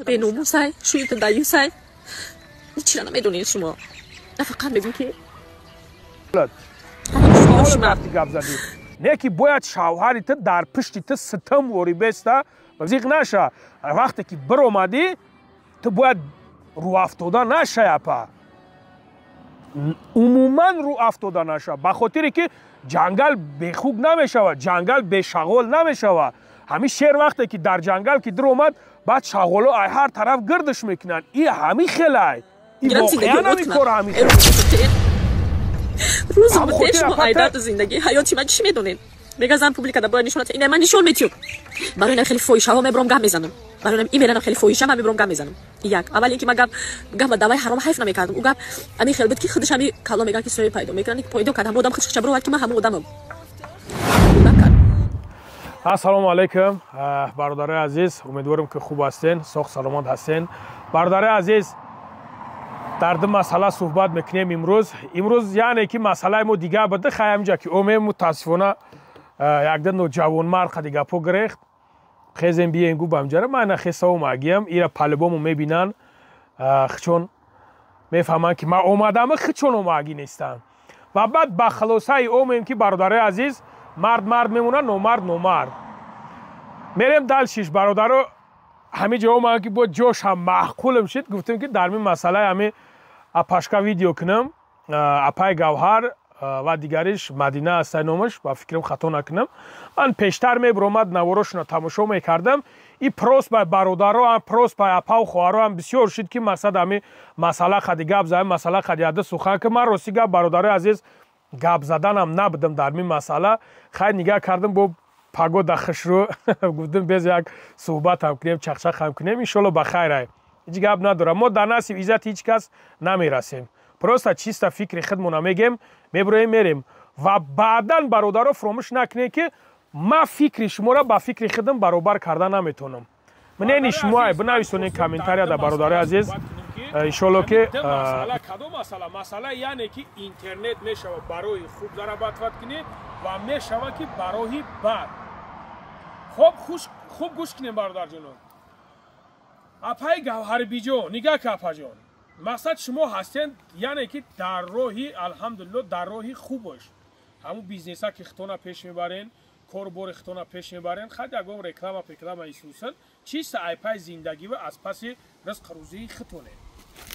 به ناموسای شویت دایوسای چرا نمیدونید شما فقط بگو که وقتی گپ زدی نه که باید شوهرت در پشت ستم وری بسته وزیق نشه وقتی که بر اومدی تو باید رو افتاده نشه اپا عموما رو افتاده نشه به خاطری که جنگل بخوب نمیشه جنگل بشغل نمیشه همین شیر وقتی که در جنگل که در اومد بعد شغلا ای هر طرف گردش میکنن این همین خیلی این واقعا نمیکاره همین روز به شما عیدات زندگی حیاتی من چی میدونین میگه زن پوبلیکا باید نشونت اینه من نشون میتیوب برای این خیلی فویشه ها میبرم گم میزنم برای این ایمیل خیلی فویشه من میبرم گم میزنم یک اول اینکه من گم دعوای حرام حیف نمیکردم او گم همین خیلی بود که خودش همین کلا میگه که سوی پیدا میکنه که پیدا کردم بودم خودش چبرو که من همون آدمم السلام علیکم برادر عزیز امیدوارم که خوب هستین ساخت سلامت هستین برادر عزیز در دو مسئله صحبت میکنیم امروز یعنی که مسئله ما دیگه بده خواهیم جا که اومه متاسفانه یک دو جوان مرد دیگه پا گرفت خیزم بیاین گو بامجاره من خیسا و مگیم ایرا پلبامو میبینن چون میفهمن که من اومدم چون اومگی نیستم و بعد با خلاصه اومیم که برادر عزیز مرد میمونه نومرد میریم دل شیش برادر همه جا اومد که با جوش هم معقولم شد گفتیم که در این مسئله همه اپاشکا ویدیو کنم اپای گوهر و دیگریش مدینه است نامش با فکرم خطا نکنم من پیشتر میبرومد نواروش تماشا میکردم این پروس با برادرها هم پروس با اپا و خواهرها هم بسیار شد که مقصد همه مسئله خدی گپ زدم مسئله خدی عده سخن که من راستی گپ برادر عزیز گپ زدن هم نبودم در این مسئله خیلی نگاه کردم با پاگو دخش رو گفتم بیز یک صحبت هم کنیم چخچخ هم کنیم انشالله بخیر ای هیچ گپ ندارم ما در نصیب عزت هیچ کس نمیرسیم پروستا چیستا فکر خودمون میگیم میبرویم میریم و بعدا برادرها فراموش نکنه که ما فکر شما را با فکر خودم برابر کردن نمیتونم من این شما بنویسونین کامنتاری در برادر عزیز انشالله که مسئله یعنی که اینترنت میشه برای خوب ضربت کنی و میشه که برای بد خوب گوش کنیم برادر جانم اپای گوهر بیجو نگاه که اپا جان مقصد شما هستین یعنی که در راهی الحمدلله در راهی خوب باش همون بیزنس ها که خطونا پیش میبرین کاربار خطونا پیش میبرین خد یکم رکلام ایسوسن چیست ایپای زندگی و از پس رزق روزی خطونه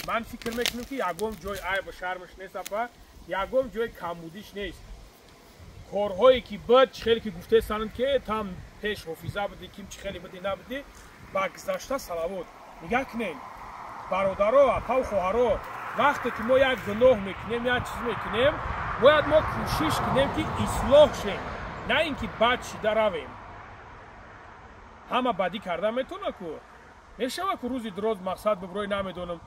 من فکر میکنم که یکم جای عیب و شرمش نیست اپا یکم جای کمبودیش نیست کارهایی که بد خیلی که گفته سنن که تام پیش حافظه بودی کیم چه خیلی بدی نبودی با گذشته صلوات نگاه کنین برادرها اپا و خواهرها وقتی که ما یک گناه میکنیم یا چیز میکنیم باید ما کوشش کنیم که اصلاح شیم نه اینکه بد شده رویم همه بدی کرده میتونه که میشه که روزی دراز مقصد ببروی نمیدونم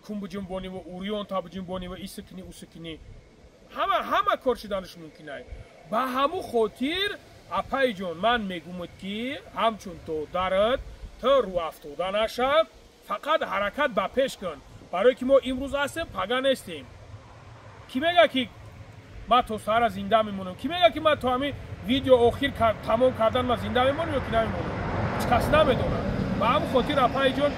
کم بجیم بانی و اوریون تا بجیم بانی و ایسکنی اوسکنی همه کار شدنش ممکنه با همو خاطر اپای جون من میگم که همچون تو دارد تو رو افتاده نشه فقط حرکت با پیش کن برای که ما امروز هستیم پگا نیستیم کی میگه که ما تو سر زنده میمونم کی میگه که ما تو همین ویدیو آخر تمام کردن ما زنده میمونم یا که نمیمونم هیچ کس نمیدونه با هم خاطر اپای جون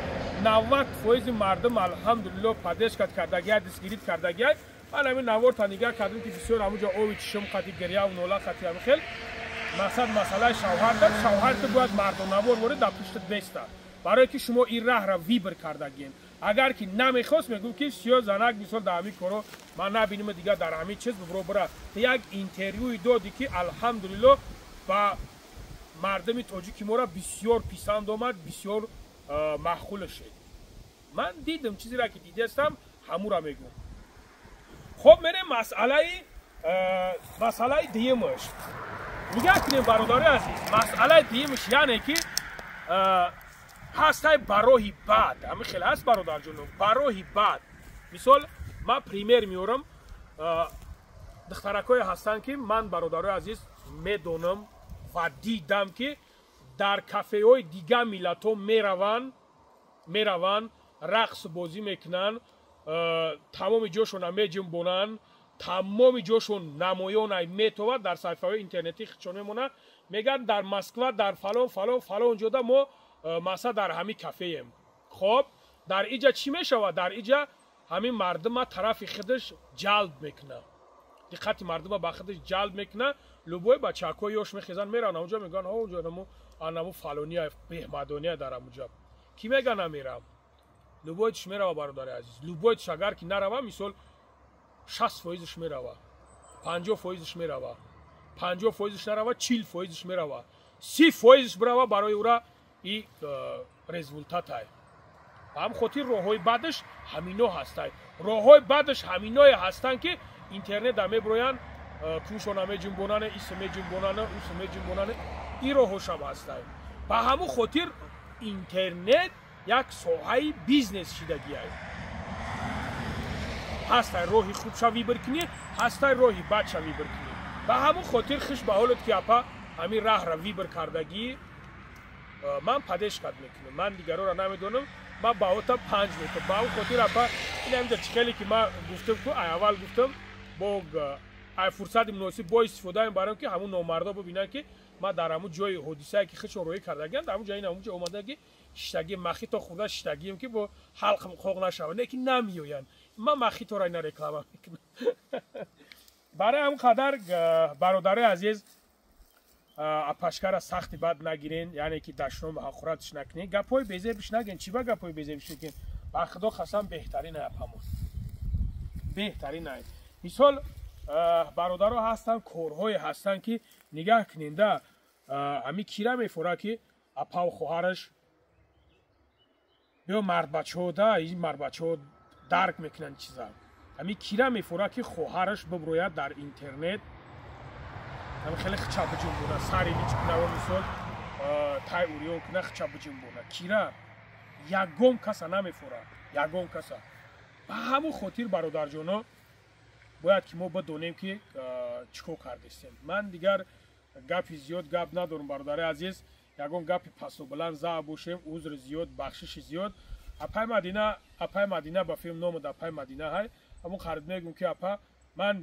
90% مردم الحمدلله پدش کردگی دستگیری کردگی من همین 90 تا نگاه کردم که بسیار همونجا اوی چشم خطی گریه و نولا خطی هم خیل مقصد مسئله شوهر داد شوهر تو باید مرد و نوار وارد در پشتت بیسته برای که شما این راه را ویبر کردگین اگر که نمیخواست میگم که سیاه زنک بسیار در همین کارو من نبینیم دیگه در همین چیز ببرو برا یک اینترویوی دادی که الحمدلله با مردم تاجیکی ما را بسیار پیسند آمد بسیار معقول شد من دیدم چیزی را که دیدستم همون را میگم خب میریم مسئله دیمش نگاه کنیم برادر عزیز مسئله دیمش یعنی که هستای برای بعد همه خیلی هست برادر جانم برای بعد مثال من پریمیر میورم دخترکای هستن که من برادر عزیز میدونم و دیدم که در کافه های دیگه ملت ها میرون رقص بازی میکنن تمام جوشون میجنبونن تمام جوشون نمایان میتوه در صفحه های اینترنتی چون میمونه میگن در مسکو در فلان جدا ما مثلا در همین کافه ایم خب дар иҷа чӣ мешавад? дар иҷа ҳамин мардума тарафи худаш ҷалб мекунад. диққати мардума ба худаш ҷалб мекунад. любой бачакҳо ёш мехезан мераванд онҷо мегӯянд оҷо анамо фалония беҳмадония дар амуҷа. Кӣ мега намерам? любойтш мерава бародари азиз. любойтш агар ки нарава мисол 60% мерава, 50% мерава, 50% нарава, 40% мерава, 30% брава барои ура и результатай. ҳам хотир роҳҳои бадаш ҳамино ҳастанд. роҳҳои бадаш ҳаминое ҳастанд ки интернет да меброянд кӯшона меҷунбонане, иса меҷунбонане, уса меҷунбонане. ин роҳҳошам ҳастанд. ба ҳамун хотир интернет як соҳаи бизнес шидагиаст. ҳастай роҳи хубша вибр кунӣ, ҳастай роҳи бадша вибр кунӣ. ба ҳамун хотир хиш ба ҳолот ки апа ҳамин раҳра вибр кардагӣ ман падешкат мекунам. ман дигаронро намедонам. ман ба ота 5 метр. ба ҳамун хотир апа инамида чихеле ки ман гуфтам ку аввал гуфтам бо ай фурсати муносиб бо истифодаем барам ки ҳамун номардо бибинанд ки ман дар ҳамун ҷои ҳодисае ки хишон роҳӣ кардагиам дар ҳамун ҷои ҳамунҷо омадаги шитаги махито хурда шитагием ки бо ҳалқам хоқ нашавад. не ки намеоянд. ман махитора ина реклама мекунам. барои ҳамн қадар бародари азиз апашкара сахти бад нагирен, яъне ки дашном ҳақуратш накунен. гапҳои безебиш наген. чӣ ба гапҳои безебиш мекунен? ба худо қасам беҳтарин ай апамон. беҳтарин ай. мисол бародаро ҳастанд, корҳое ҳастанд ки нигаҳ куненда ҳамин кира мефора ки апау хоҳараш ё мардбачаҳо да ин мардбачаҳо дарк мекунанд чиза. ҳамин кира мефора ки хоҳараш биброяд дар интернет ҳамин хеле хича биҷунбона сари лич кунава мисол тай уриён куна хича биҷунбона. кира ягон каса намефора. ягон каса. ба ҳамун хотир бародарҷоно бояд ки мо бидонем ки чӣ кор кардастем. ман дигар гапи зиёд гап надорам бародари азиз. ягон гапи пастубуланд заа бошем, узри зиёд, бахшиши зиёд. апай мадина ба филм номад апай мадина ҳай. ҳамун қариб мегӯм ки апа ман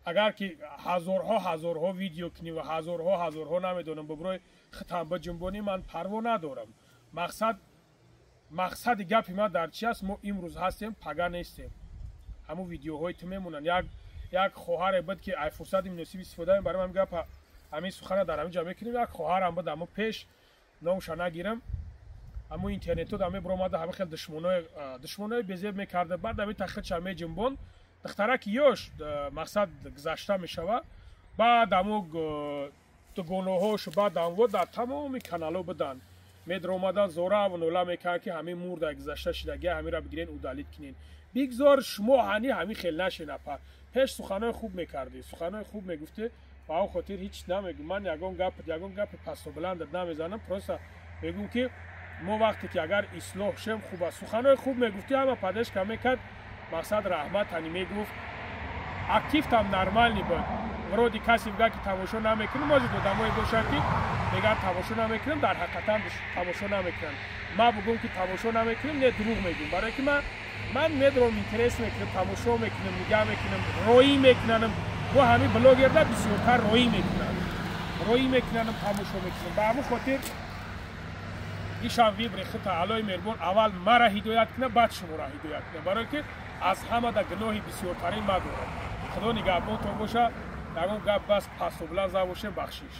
агар ки ҳазорҳо видео кунӣ ва ҳазорҳо намедонам биброи хитам биҷунбонӣ ман парво надорам. мақсади гапи ман дар чи аст? мо имрӯз ҳастем, пага нестем. ҳамун видеоҳои ту мемонанд. як хоҳаре буд ки ай фурсати муносиб истифодаем барои ҳамин гапа ҳамин сухана дар ҳамин ҷо мекунем. як хоҳарам буд ҳамун пеш номша нагирам. ҳамун интернету да мебиромада ҳамин хел душмонои безеб мекарда. баъд ҳамин тахидша меҷунбонд. духтараки ёш мақсад гузашта мешава. баъд ҳамун дугонаҳошу баъд ҳамво дар тамоми каналҳо буданд. медромадан зора ва нола мекард ки ҳамин мурда гузашта шидагия ҳаминро бигирен удалит кунен. бигзор шумо ҳамин хел нашен апа. пеш суханои хуб мекардӣ, суханои хуб мегуфтӣ. ба ҳамн хотир ҳеҷ намегӯм. ман ягон гапи пастубуландат намезанам. просто мегӯм ки мо вақте ки агар ислоҳ шем хуб аст. суханои хуб мегуфтӣ ҳама падешка мекард. мақсад раҳмат ҳани мегуфт. активтам нормални буд. вроди касе мегӯяд ки тамошо намекунам. мозид одамое бошанд ки мегӯянд тамошо намекунам, дар ҳақиқатан тамошо намекунанд. ман бигӯм ки тамошо намекунам, не дурӯғ мегӯм. барое ки ман медорам интерес мекунам, тамошо мекунам, нигаҳ мекунам, роӣ мекунам. бо ҳамин блогерда бисёртар роӣ мекунам, тамошо мекунам. ба ҳамун хотир ишам вибри хита алои меҳрубон аввал мара ҳидоят кунад, баъд шуморо ҳидоят кунад. барое ки аз ҳамада гуноҳи бисёртарин мадорам. худо нигаҳбонтон боша. ягон гап бас пастубуланд зад бошем. бахшиш.